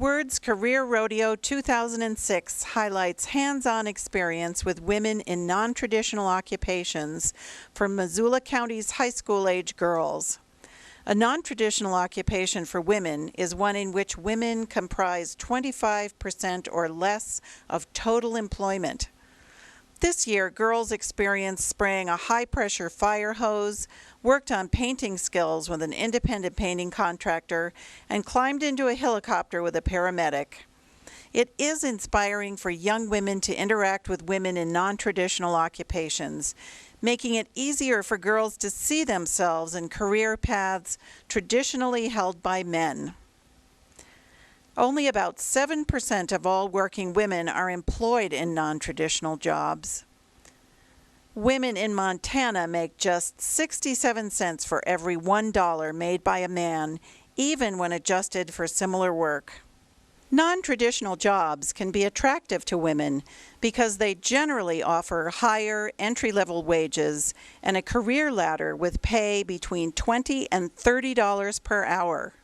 Word's Career Rodeo 2006 highlights hands-on experience with women in non-traditional occupations for Missoula County's high school-age girls. A non-traditional occupation for women is one in which women comprise 25% or less of total employment. This year, girls experienced spraying a high-pressure fire hose, worked on painting skills with an independent painting contractor, and climbed into a helicopter with a paramedic. It is inspiring for young women to interact with women in non-traditional occupations, making it easier for girls to see themselves in career paths traditionally held by men. Only about 7% of all working women are employed in non-traditional jobs. Women in Montana make just 67 cents for every $1 made by a man, even when adjusted for similar work. Non-traditional jobs can be attractive to women because they generally offer higher entry-level wages and a career ladder with pay between $20 and $30 per hour.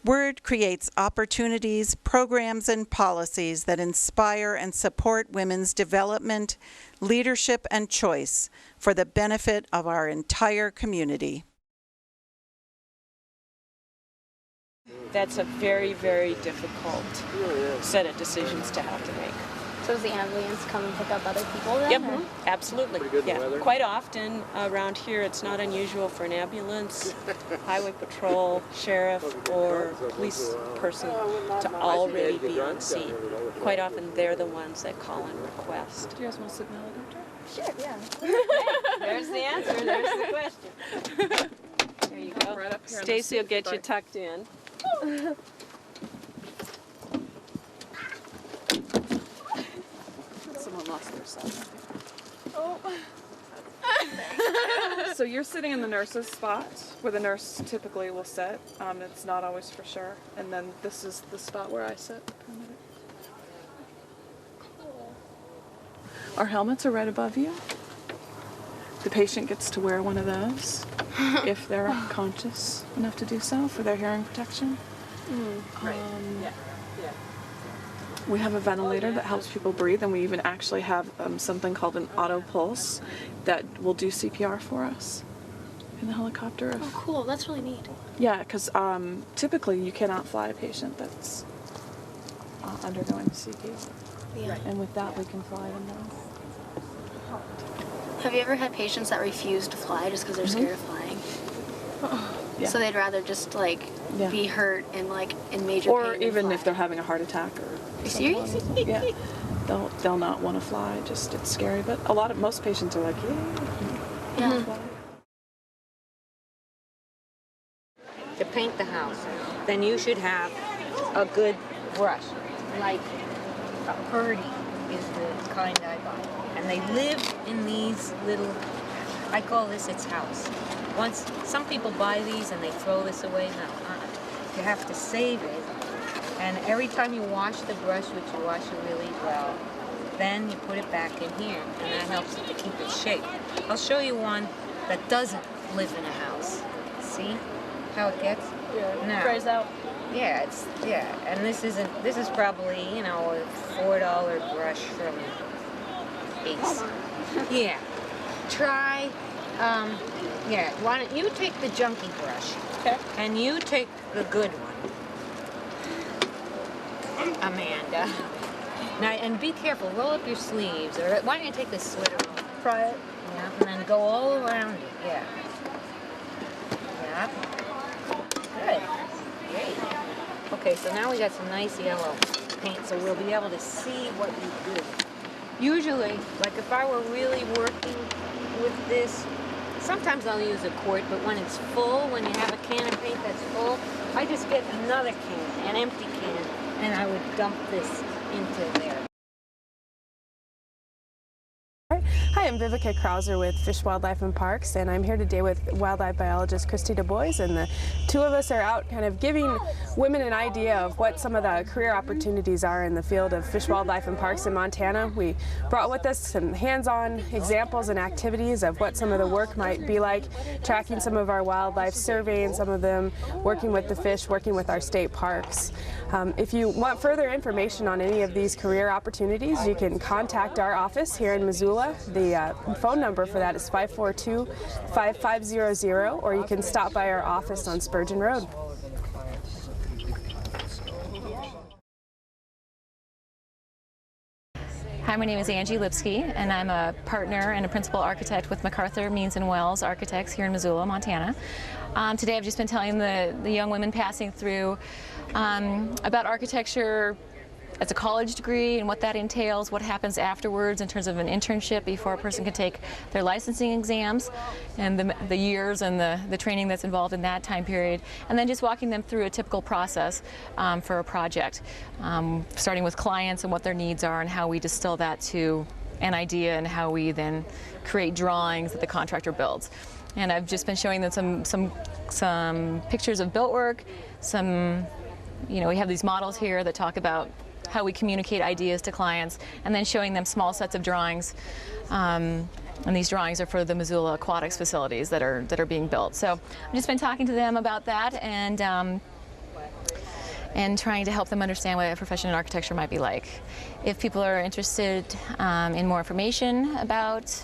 Word creates opportunities, programs, and policies that inspire and support women's development, leadership, and choice for the benefit of our entire community. That's a very, very difficult set of decisions to have to make. So does the ambulance come and pick up other people then? Yep, or? absolutely. Yeah. Quite often around here it's not unusual for an ambulance, highway patrol, sheriff, or police person to already be on scene. Quite often they're the ones that call and request. Do you guys want to sit in the helicopter? Sure, yeah. There's the answer, there's the question. There you go. Right up here. Stacy will get you tucked in. Someone lost their son. Oh. So you're sitting in the nurse's spot, where the nurse typically will sit. It's not always for sure. And then this is the spot where I sit. Cool. Our helmets are right above you. The patient gets to wear one of those if they're conscious enough to do so for their hearing protection. Right. We have a ventilator that helps people breathe, and we even actually have something called an auto pulse that will do CPR for us in the helicopter. Oh, cool. That's really neat. Yeah, because typically you cannot fly a patient that's undergoing CPR. Yeah. And with that, we can fly them now. Have you ever had patients that refuse to fly just because they're scared of flying? Yeah. So they'd rather just like be hurt and like in major Or pain even than if fly. they're having a heart attack or Are you something. serious? Yeah, they'll not want to fly. Just it's scary, but most patients are like, Yeah. fly. To paint the house, then you should have a good brush. Like a Purdy is the kind I buy. And they live in these little, I call this its house. Some people buy these and they throw this away. No, you have to save it. And every time you wash the brush, which you wash it really well, then you put it back in here, and that helps it to keep its shape. I'll show you one that doesn't live in a house. See how it gets? Yeah. Now, Dries out. yeah, and this is probably, a $4 brush from Ace. Yeah. Try, why don't you take the junky brush? Okay. And you take the good one. Amanda. Now, and be careful, roll up your sleeves, or why don't you take the sweater off? Try it. Yeah, and then go all around it, yeah. Yeah. Good. Great. Okay, so now we got some nice yellow paint, so we'll be able to see what you do. Usually, like if I were really working with this, sometimes I'll use a quart, but when it's full, when you have a can of paint that's full, I just get another can, an empty can, and I would dump this into there. Hi, I'm Vivica Krauser with Fish, Wildlife and Parks, and I'm here today with wildlife biologist Christy Du Bois, and the two of us are out kind of giving women an idea of what some of the career opportunities are in the field of fish, wildlife and parks in Montana. We brought with us some hands-on examples and activities of what some of the work might be like, tracking some of our wildlife, surveying some of them, working with the fish, working with our state parks. If you want further information on any of these career opportunities, you can contact our office here in Missoula. The phone number for that is 542-5500, or you can stop by our office on Spurgeon Road. Hi, my name is Angie Lipsky, and I'm a partner and a principal architect with MacArthur, Means & Wells Architects here in Missoula, Montana. Today I've just been telling the young women passing through about architecture as a college degree and what that entails, what happens afterwards in terms of an internship before a person can take their licensing exams, and the years and the training that's involved in that time period, and then just walking them through a typical process for a project, starting with clients and what their needs are and how we distill that to an idea and how we then create drawings that the contractor builds. And I've just been showing them some pictures of built work, we have these models here that talk about how we communicate ideas to clients, and then showing them small sets of drawings. And these drawings are for the Missoula aquatics facilities that are being built. So I've just been talking to them about that and trying to help them understand what a profession in architecture might be like. If people are interested in more information about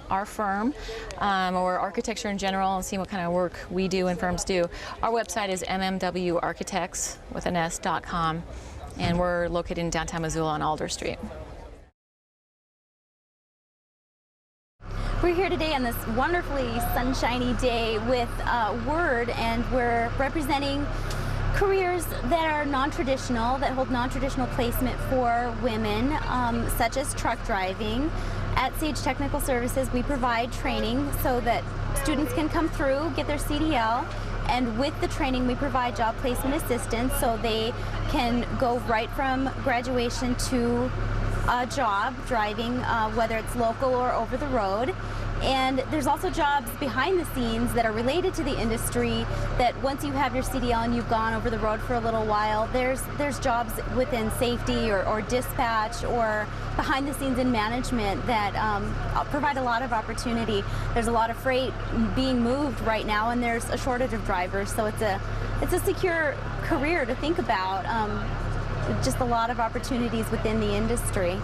our firm or architecture in general and seeing what kind of work we do and firms do, our website is mmwarchitects.com, and we're located in downtown Missoula on Alder Street. We're here today on this wonderfully sunshiny day with Word, and we're representing careers that are non-traditional, that hold non-traditional placement for women, such as truck driving. At Sage Technical Services, we provide training so that students can come through, get their CDL, and with the training we provide job placement assistance so they can go right from graduation to a job driving, whether it's local or over the road. And there's also jobs behind the scenes that are related to the industry that once you have your CDL and you've gone over the road for a little while, there's jobs within safety or dispatch or behind the scenes in management that provide a lot of opportunity. There's a lot of freight being moved right now, and there's a shortage of drivers, so it's a secure career to think about. Just a lot of opportunities within the industry.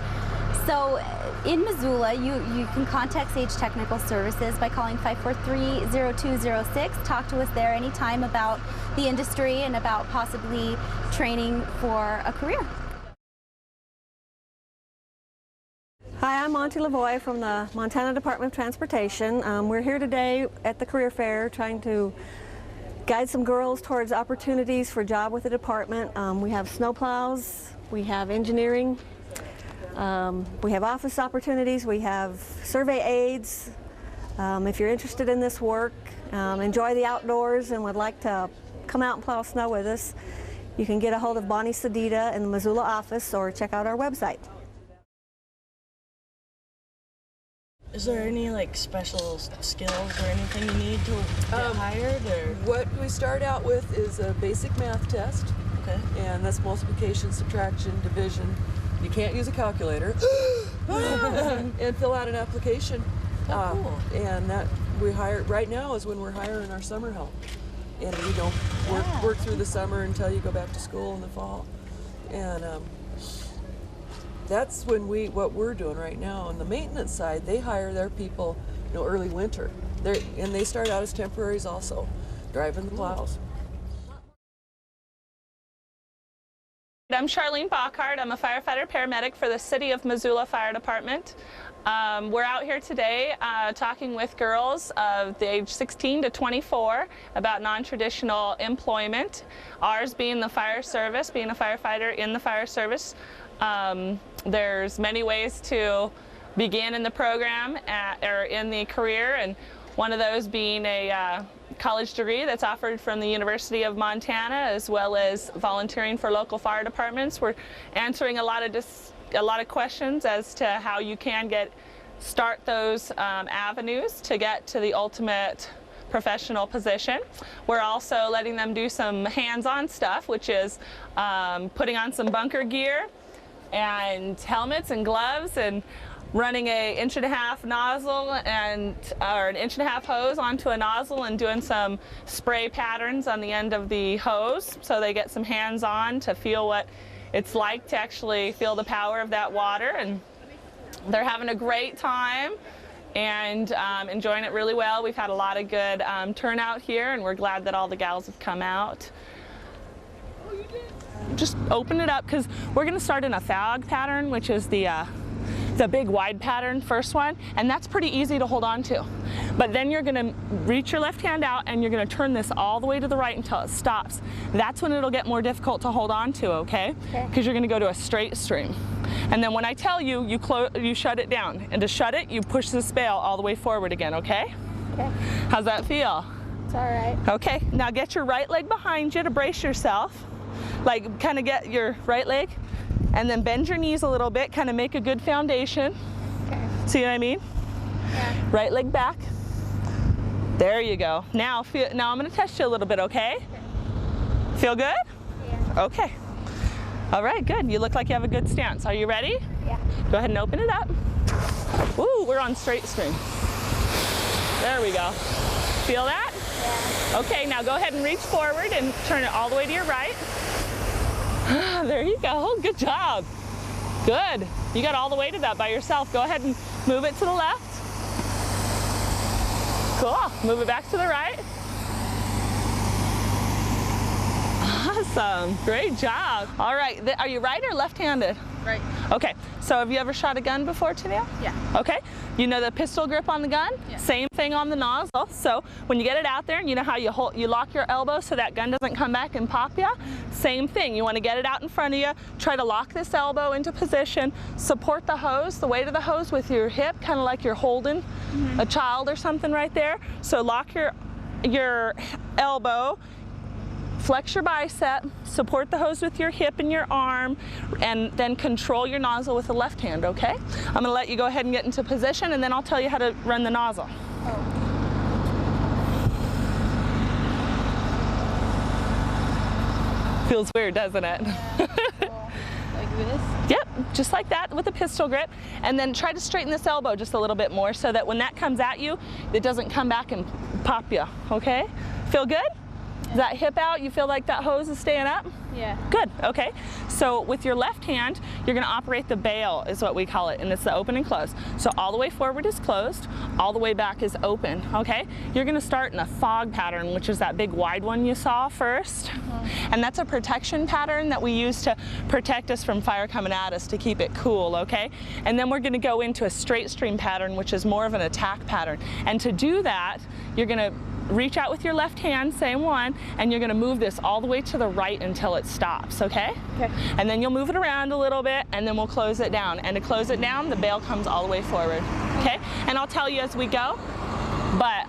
So in Missoula, you can contact Sage Technical Services by calling 543-0206. Talk to us there anytime about the industry and about possibly training for a career. Hi, I'm Monty Lavoie from the Montana Department of Transportation. We're here today at the career fair trying to guide some girls towards opportunities for a job with the department. We have snowplows, we have engineering, we have office opportunities, we have survey aids. If you're interested in this work, enjoy the outdoors and would like to come out and plow snow with us, you can get a hold of Bonnie Sedita in the Missoula office or check out our website. Is there any special skills or anything you need to get hired? Or? What we start out with is a basic math test. Okay. And that's multiplication, subtraction, division. You can't use a calculator. And fill out an application. Cool. And that we hire right now is when we're hiring our summer help. And we don't work through the summer until you go back to school in the fall. And that's when what we're doing right now. On the maintenance side, they hire their people, early winter. And they start out as temporaries also, driving the plows. I'm Charlene Bockhart. I'm a firefighter paramedic for the City of Missoula Fire Department. We're out here today talking with girls of the age 16 to 24 about non-traditional employment, ours being the fire service, being a firefighter in the fire service. There's many ways to begin in the program or in the career, and one of those being a college degree that's offered from the University of Montana, as well as volunteering for local fire departments. We're answering a lot of questions as to how you can get start those avenues to get to the ultimate professional position. We're also letting them do some hands-on stuff, which is putting on some bunker gear and helmets and gloves and running a 1.5-inch nozzle and or an 1.5-inch hose onto a nozzle and doing some spray patterns on the end of the hose, so they get some hands-on to feel what it's like to actually feel the power of that water. And they're having a great time and enjoying it really well. We've had a lot of good turnout here, and we're glad that all the gals have come out. Just open it up, because we're going to start in a fog pattern, which is the big wide pattern, first one, and that's pretty easy to hold on to. But then you're going to reach your left hand out and you're going to turn this all the way to the right until it stops. That's when it'll get more difficult to hold on to, okay? Because you're going to go to a straight stream. And then when I tell you, you shut it down. And to shut it, you push this bail all the way forward again, okay? Okay. How's that feel? It's all right. Okay, now get your right leg behind you to brace yourself. Like, kind of get your right leg, and then bend your knees a little bit, kind of make a good foundation. Okay. See what I mean? Yeah. Right leg back. There you go. Now I'm going to test you a little bit, okay? Feel good? Yeah. Okay. All right, good. You look like you have a good stance. Are you ready? Yeah. Go ahead and open it up. Ooh, we're on straight stream. There we go. Feel that? Yeah. Okay, now go ahead and reach forward and turn it all the way to your right. There you go. Good job. Good. You got all the way to that by yourself. Go ahead and move it to the left. Cool. Move it back to the right. Awesome. Great job. All right. Are you right or left-handed? Right. Okay. So have you ever shot a gun before, Tennille? Yeah. Okay. You know the pistol grip on the gun? Yeah. Same thing on the nozzle. So when you get it out there, you know how you lock your elbow so that gun doesn't come back and pop you? Same thing. You want to get it out in front of you. Try to lock this elbow into position. Support the hose, the weight of the hose with your hip, kind of like you're holding a child or something right there. So lock your elbow. Flex your bicep, support the hose with your hip and your arm, and then control your nozzle with the left hand, okay? I'm gonna let you go ahead and get into position, and then I'll tell you how to run the nozzle. Feels weird, doesn't it? Yeah, cool. Like this? Yep, just like that with a pistol grip. And then try to straighten this elbow just a little bit more so that when that comes at you, it doesn't come back and pop you, okay? Feel good? Is that hip out? You feel like that hose is staying up? Yeah. Good, okay. So with your left hand, you're gonna operate the bail, is what we call it, and it's the open and close. So all the way forward is closed, all the way back is open, okay? You're gonna start in a fog pattern, which is that big wide one you saw first. And that's a protection pattern that we use to protect us from fire coming at us, to keep it cool, okay? And then we're gonna go into a straight stream pattern, which is more of an attack pattern. And to do that, you're gonna reach out with your left hand, same one, and you're gonna move this all the way to the right until it stops, okay? Okay. And then you'll move it around a little bit, and then we'll close it down. And to close it down, the bail comes all the way forward, okay? And I'll tell you as we go, but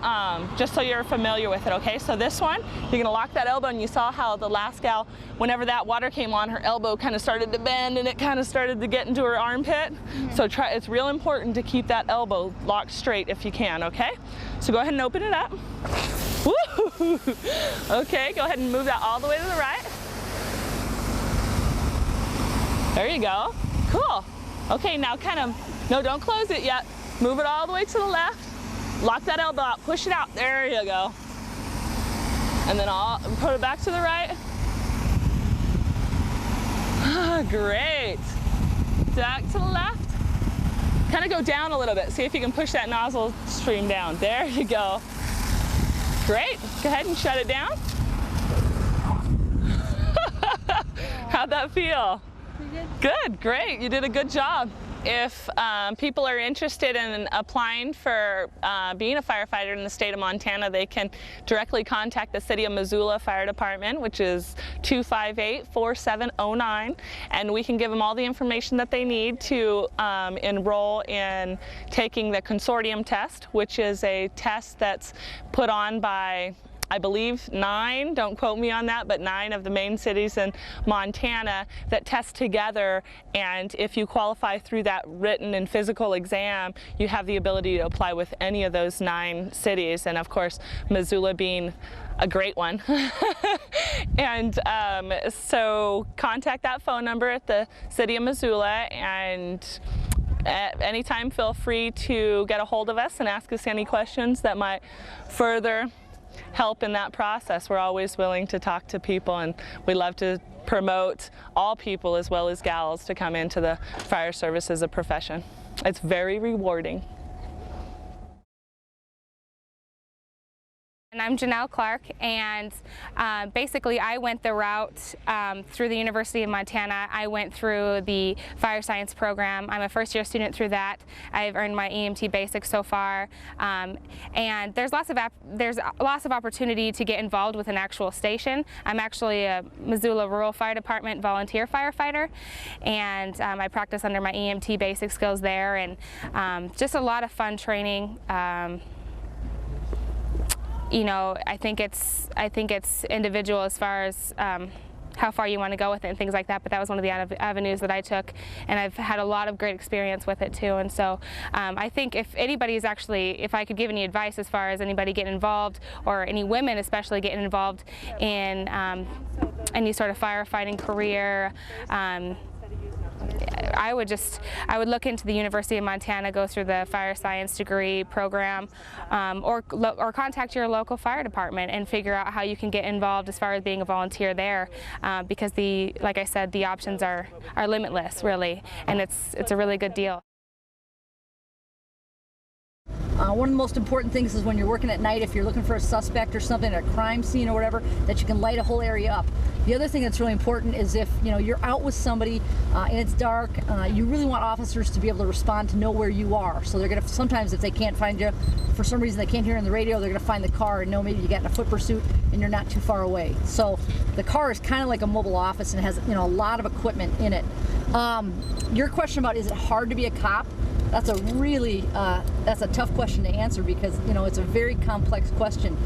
just so you're familiar with it, okay? So this one, you're gonna lock that elbow, and you saw how the last gal, whenever that water came on, her elbow kind of started to bend, and it kind of started to get into her armpit. So it's real important to keep that elbow locked straight if you can, okay? So go ahead and open it up. Woo! Okay, go ahead and move that all the way to the right. There you go. Cool. Okay, now no, don't close it yet. Move it all the way to the left. Lock that elbow out, push it out. There you go. And then I'll put it back to the right. Great. Back to the left. Kind of go down a little bit. See if you can push that nozzle stream down. There you go. Great. Go ahead and shut it down. How'd that feel? Good, great. You did a good job. If people are interested in applying for being a firefighter in the state of Montana, they can directly contact the City of Missoula Fire Department, which is 258-4709, and we can give them all the information that they need to enroll in taking the consortium test, which is a test that's put on by I believe 9, don't quote me on that, but 9 of the main cities in Montana that test together, and if you qualify through that written and physical exam, you have the ability to apply with any of those 9 cities, and of course Missoula being a great one. And so contact that phone number at the City of Missoula, and at any time feel free to get a hold of us and ask us any questions that might further help in that process. We're always willing to talk to people, and we love to promote all people as well as gals to come into the fire service as a profession. It's very rewarding. And I'm Janelle Clark, and basically I went the route through the University of Montana. I went through the fire science program. I'm a first-year student through that. I've earned my EMT basics so far, and there's lots of opportunity to get involved with an actual station. I'm actually a Missoula Rural Fire Department volunteer firefighter, and I practice under my EMT basic skills there, and just a lot of fun training. You know, I think it's individual as far as how far you want to go with it and things like that, but that was one of the avenues that I took, and I've had a lot of great experience with it too. And so I think if anybody's actually, if I could give any advice as far as anybody getting involved, or any women especially getting involved in any sort of firefighting career, I would look into the University of Montana, go through the fire science degree program, or contact your local fire department and figure out how you can get involved as far as being a volunteer there, because like I said, the options are limitless, really, and it's a really good deal. One of the most important things is when you're working at night, if you're looking for a suspect or something at a crime scene or whatever, that you can light a whole area up. The other thing that's really important is if you're out with somebody and it's dark, you really want officers to be able to respond, to know where you are. So they're going to, sometimes if they can't find you, for some reason they can't hear on the radio, they're going to find the car and know maybe you got in a foot pursuit and you're not too far away. So the car is kind of like a mobile office and has a lot of equipment in it. Your question about, is it hard to be a cop? That's a really, that's a tough question to answer, because it's a very complex question.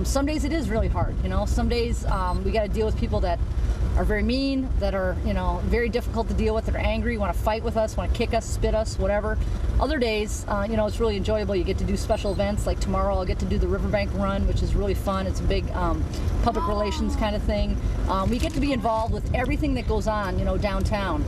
Some days it is really hard. Some days we got to deal with people that are very mean, that are very difficult to deal with, that are angry, want to fight with us, want to kick us, spit us, whatever. Other days, it's really enjoyable. You get to do special events, like tomorrow I'll get to do the Riverbank Run, which is really fun. It's a big public relations kind of thing. We get to be involved with everything that goes on, downtown.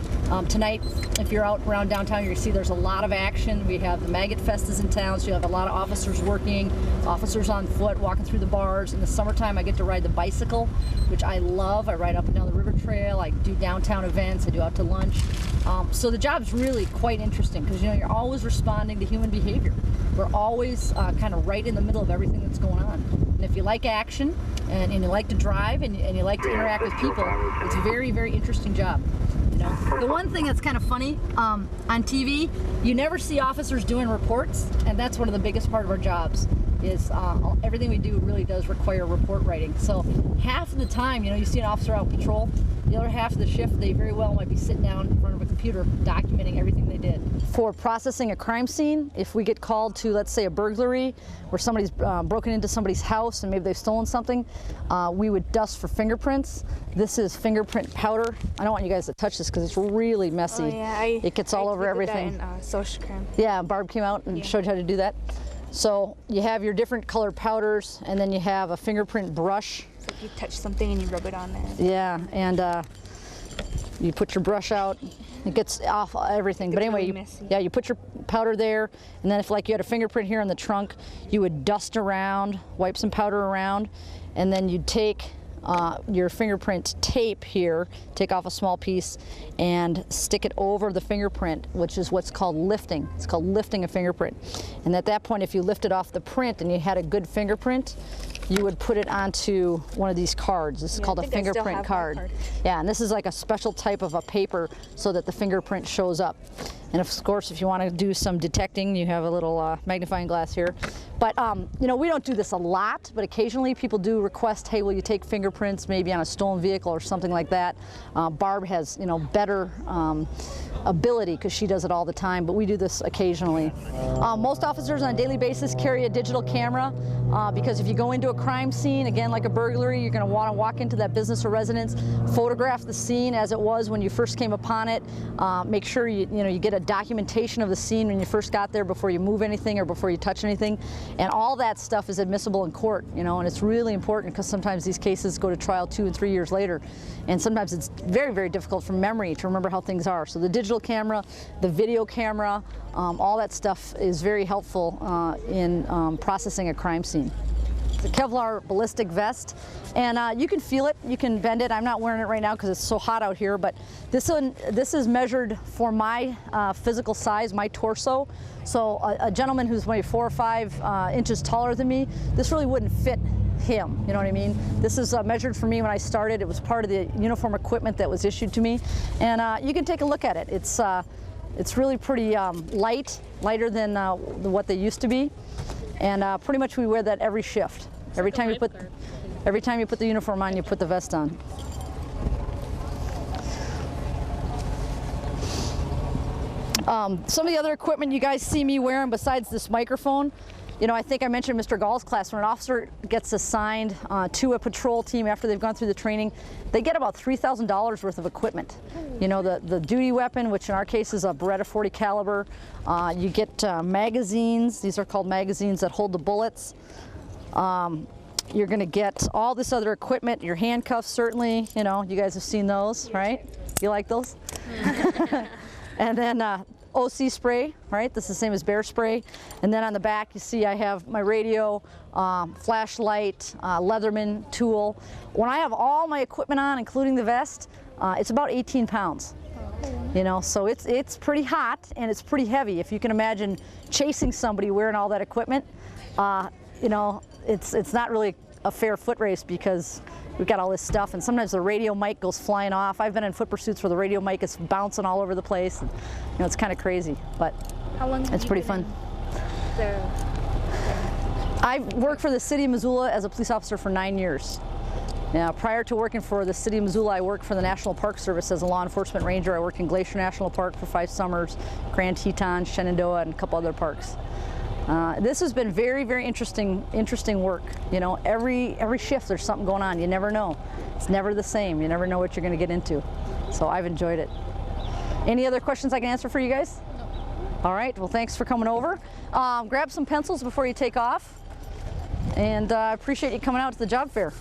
Tonight, if you're out around downtown, you're going to see there's a lot of action. We have the Maggot Fest is in town, so you have a lot of officers working, officers on foot, walking through the bars. In the summertime, I get to ride the bicycle, which I love. I ride up and down the river trail. I do downtown events. I do out to lunch. So the job's really quite interesting, because you're always responding to human behavior. We're always kind of right in the middle of everything that's going on. And if you like action and you like to drive and you like to interact with people, it's a very, very interesting job. The one thing that's kind of funny, on TV, you never see officers doing reports, and that's one of the biggest part of our jobs, is everything we do really does require report writing. So half of the time, you see an officer out patrol, the other half of the shift, they very well might be sitting down in front of a computer documenting everything they did. For processing a crime scene, if we get called to, let's say, a burglary, where somebody's broken into somebody's house and maybe they've stolen something, we would dust for fingerprints. This is fingerprint powder. I don't want you guys to touch this because it's really messy. Oh, yeah, it gets all over everything. That in, social crim. Yeah, Barb came out and showed you how to do that. So you have your different colored powders, and then you have a fingerprint brush. It's like you touch something and you rub it on there. Yeah, and you put your brush out. It gets off everything. But anyway, really you put your powder there, and then if like you had a fingerprint here in the trunk, you would dust around, wipe some powder around, and then you'd take your fingerprint tape here, take off a small piece, and stick it over the fingerprint, which is what's called lifting. It's called lifting a fingerprint. And at that point, if you lifted off the print and you had a good fingerprint, you would put it onto one of these cards. This is called a fingerprint card. Yeah, and this is like a special type of a paper so that the fingerprint shows up. And of course, if you want to do some detecting, you have a little magnifying glass here. But you know, we don't do this a lot, but occasionally people do request, hey, will you take fingerprints maybe on a stolen vehicle or something like that. Barb has, you know, better ability because she does it all the time, but we do this occasionally. Most officers on a daily basis carry a digital camera because if you go into a crime scene, again like a burglary, you're going to want to walk into that business or residence, photograph the scene as it was when you first came upon it, make sure you get a documentation of the scene when you first got there before you move anything or before you touch anything, and all that stuff is admissible in court, you know, and it's really important because sometimes these cases go to trial 2 and 3 years later, and sometimes it's very, very difficult from memory to remember how things are. So the digital camera, the video camera, all that stuff is very helpful in processing a crime scene. It's a Kevlar ballistic vest, and you can feel it, you can bend it. I'm not wearing it right now because it's so hot out here, but this is measured for my physical size, my torso. So a gentleman who's maybe 4 or 5 inches taller than me, this really wouldn't fit him, you know what I mean? This is measured for me when I started. It was part of the uniform equipment that was issued to me, and you can take a look at it. It's really pretty lighter than what they used to be, and pretty much we wear that every shift. Every time you put the uniform on, you put the vest on. Some of the other equipment you guys see me wearing besides this microphone, you know, I think I mentioned Mr. Gall's class. When an officer gets assigned to a patrol team after they've gone through the training, they get about $3,000 worth of equipment. You know, the duty weapon, which in our case is a Beretta 40 caliber. You get magazines. These are called magazines that hold the bullets. You're going to get all this other equipment. Your handcuffs, certainly. You know, you guys have seen those, right? You like those? And then OC spray, right? This is the same as bear spray. And then on the back, you see I have my radio, flashlight, Leatherman tool. When I have all my equipment on, including the vest, it's about 18 pounds. You know, so it's pretty hot and it's pretty heavy. If you can imagine chasing somebody wearing all that equipment, you know, it's not really a fair foot race because we've got all this stuff, and sometimes the radio mic goes flying off. I've been in foot pursuits where the radio mic is bouncing all over the place. And, you know, it's kind of crazy, but it's pretty fun. I worked for the city of Missoula as a police officer for 9 years. Now, prior to working for the city of Missoula, I worked for the National Park Service as a law enforcement ranger. I worked in Glacier National Park for 5 summers, Grand Teton, Shenandoah, and a couple other parks. This has been very, very interesting work. You know, every shift there's something going on. You never know. It's never the same. You never know what you're going to get into. So I've enjoyed it. Any other questions I can answer for you guys? No. All right. Well, thanks for coming over. Grab some pencils before you take off. And I appreciate you coming out to the job fair.